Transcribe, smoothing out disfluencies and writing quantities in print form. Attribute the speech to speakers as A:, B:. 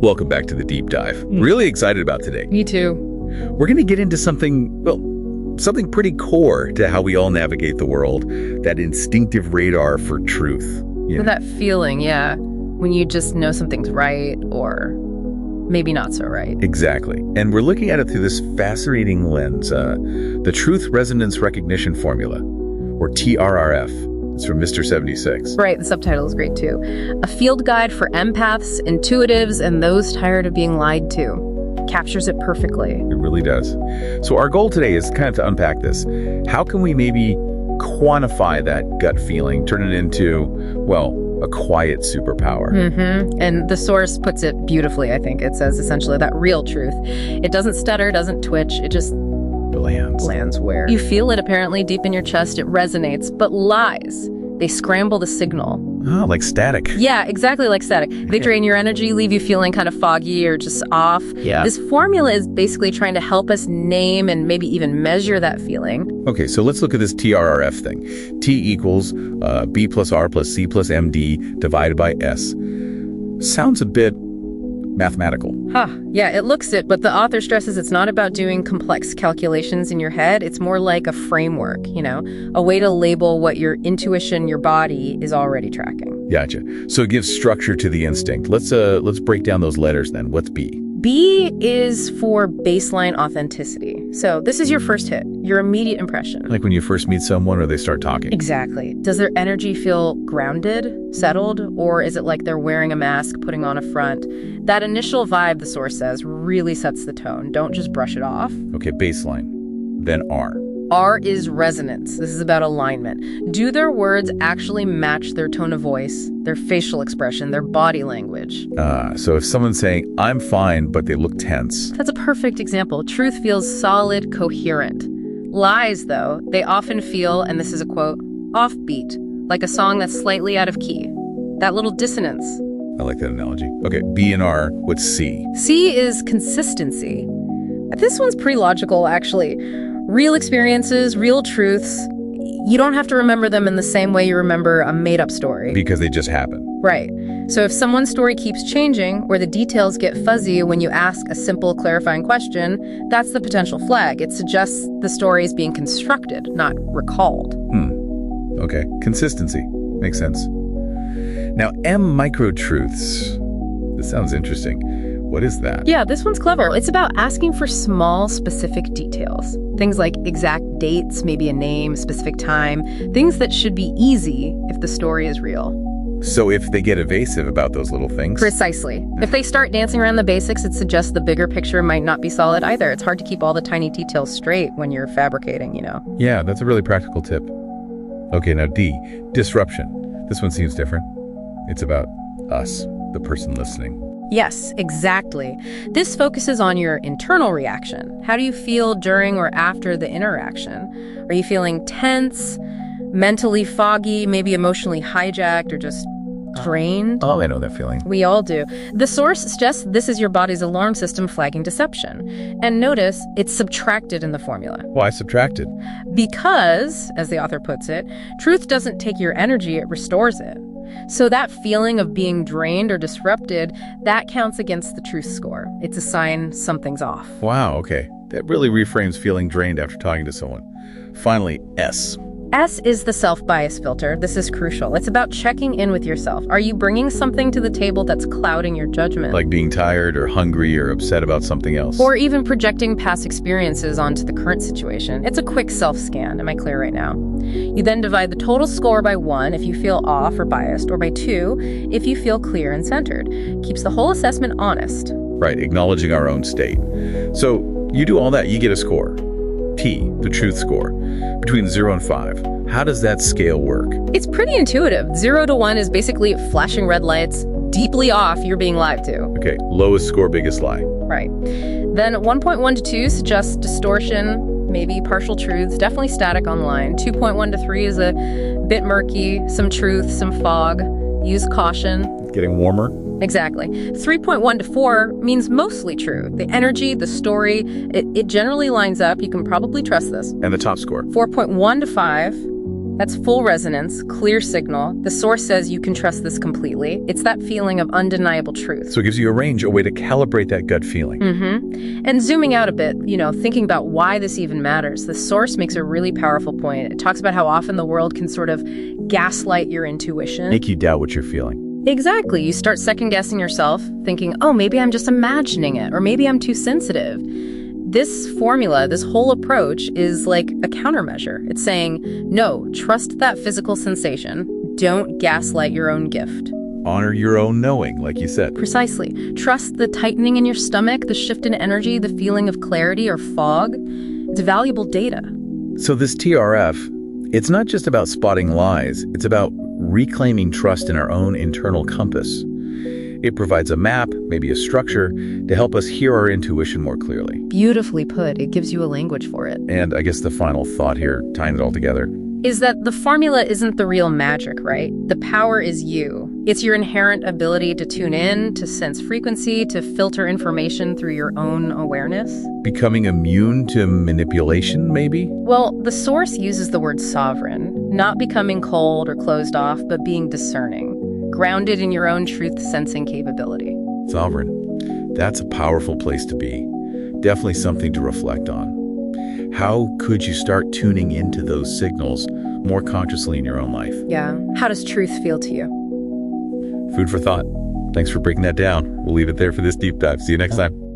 A: Welcome back to the deep dive. Really excited about today.
B: Me too.
A: We're going to get into something pretty core to how we all navigate the world, that instinctive radar for truth.
B: So that feeling, yeah, when you just know something's right or maybe not so right.
A: Exactly. And we're looking at it through this fascinating lens, the Truth Resonance Recognition Formula, or T.R.R.F. It's from Mr. 76.
B: Right, the subtitle is great too. A field guide for empaths, intuitives, and those tired of being lied to. Captures it perfectly.
A: It really does. So our goal today is kind of to unpack this. How can we maybe quantify that gut feeling, turn it into, well, a quiet superpower?
B: And the source puts it beautifully, I think. It says essentially that real truth. It doesn't stutter, doesn't twitch, it just lands where you feel it, apparently deep in your chest. It resonates. But lies, they scramble the signal.
A: Oh, like static.
B: Yeah, exactly like static. They drain your energy, leave you feeling kind of foggy or just off.
A: Yeah.
B: This formula is basically trying to help us name and maybe even measure that feeling.
A: Okay, so let's look at this T.R.R.F. thing. T equals B plus R plus C plus MD divided by S. Sounds a bit mathematical.
B: Yeah, it looks it, but the author stresses it's not about doing complex calculations in your head. It's more like a framework, a way to label what your intuition, your body is already tracking.
A: Gotcha. So it gives structure to the instinct. Let's break down those letters then. What's B?
B: B is for baseline authenticity. So this is your first hit, your immediate impression.
A: Like when you first meet someone or they start talking.
B: Exactly. Does their energy feel grounded, settled, or is it like they're wearing a mask, putting on a front? That initial vibe, the source says, really sets the tone. Don't just brush it off.
A: Okay, baseline. Then R.
B: R is resonance. This is about alignment. Do their words actually match their tone of voice, their facial expression, their body language?
A: So if someone's saying, I'm fine, but they look tense.
B: That's a perfect example. Truth feels solid, coherent. Lies, though, they often feel, and this is a quote, offbeat, like a song that's slightly out of key. That little dissonance.
A: I like that analogy. Okay, B and R, what's C?
B: C is consistency. This one's pretty logical, actually. Real experiences, real truths. You don't have to remember them in the same way you remember a made-up story.
A: Because they just happen.
B: Right. So if someone's story keeps changing, or the details get fuzzy when you ask a simple clarifying question, that's the potential flag. It suggests the story is being constructed, not recalled.
A: Okay, consistency. Makes sense. Now, M micro-truths. This sounds interesting. What is that?
B: Yeah, this one's clever. It's about asking for small, specific details. Things like exact dates, maybe a name, specific time. Things that should be easy if the story is real.
A: So if they get evasive about those little things?
B: Precisely. If they start dancing around the basics, it suggests the bigger picture might not be solid either. It's hard to keep all the tiny details straight when you're fabricating,
A: Yeah, that's a really practical tip. Okay, now D, disruption. This one seems different. It's about us, the person listening.
B: Yes, exactly. This focuses on your internal reaction. How do you feel during or after the interaction? Are you feeling tense, mentally foggy, maybe emotionally hijacked, or just drained?
A: Oh, I know that feeling.
B: We all do. The source suggests this is your body's alarm system flagging deception. And notice it's subtracted in the formula.
A: Why subtracted?
B: Because, as the author puts it, truth doesn't take your energy, it restores it. So that feeling of being drained or disrupted, that counts against the truth score. It's a sign something's off.
A: Wow, okay. That really reframes feeling drained after talking to someone. Finally, S.
B: S is the self-bias filter. This is crucial. It's about checking in with yourself. Are you bringing something to the table that's clouding your judgment?
A: Like being tired or hungry or upset about something else.
B: Or even projecting past experiences onto the current situation. It's a quick self-scan. Am I clear right now? You then divide the total score by 1 if you feel off or biased, or by 2 if you feel clear and centered. Keeps the whole assessment honest.
A: Right, acknowledging our own state. So you do all that, you get a score. T, the truth score, between 0 and 5. How does that scale work?
B: It's pretty intuitive. 0 to 1 is basically flashing red lights, deeply off, you're being lied to.
A: Okay, lowest score, biggest lie.
B: Right. Then 1.1 to 2 suggests distortion, maybe partial truths, definitely static online. 2.1 to 3 is a bit murky, some truth, some fog. Use caution.
A: Getting warmer?
B: Exactly. 3.1 to 4 means mostly true. The energy, the story, it generally lines up. You can probably trust this.
A: And the top score?
B: 4.1 to 5 That's full resonance, clear signal. The source says you can trust this completely. It's that feeling of undeniable truth.
A: So it gives you a range, a way to calibrate that gut feeling.
B: And zooming out a bit, thinking about why this even matters, the source makes a really powerful point. It talks about how often the world can sort of gaslight your intuition.
A: Make you doubt what you're feeling.
B: Exactly. You start second-guessing yourself, thinking, oh, maybe I'm just imagining it, or maybe I'm too sensitive. This formula, this whole approach is like a countermeasure. It's saying, no, trust that physical sensation. Don't gaslight your own gift.
A: Honor your own knowing, like you said.
B: Precisely. Trust the tightening in your stomach, the shift in energy, the feeling of clarity or fog. It's valuable data.
A: So this T.R.R.F, it's not just about spotting lies. It's about reclaiming trust in our own internal compass. It provides a map, maybe a structure, to help us hear our intuition more clearly.
B: Beautifully put. It gives you a language for it.
A: And I guess the final thought here, tying it all together,
B: is that the formula isn't the real magic, right? The power is you. It's your inherent ability to tune in, to sense frequency, to filter information through your own awareness.
A: Becoming immune to manipulation, maybe?
B: Well, the source uses the word sovereign, not becoming cold or closed off, but being discerning, grounded in your own truth-sensing capability.
A: Sovereign. That's a powerful place to be. Definitely something to reflect on. How could you start tuning into those signals more consciously in your own life?
B: Yeah. How does truth feel to you?
A: Food for thought. Thanks for breaking that down. We'll leave it there for this deep dive. See you next time.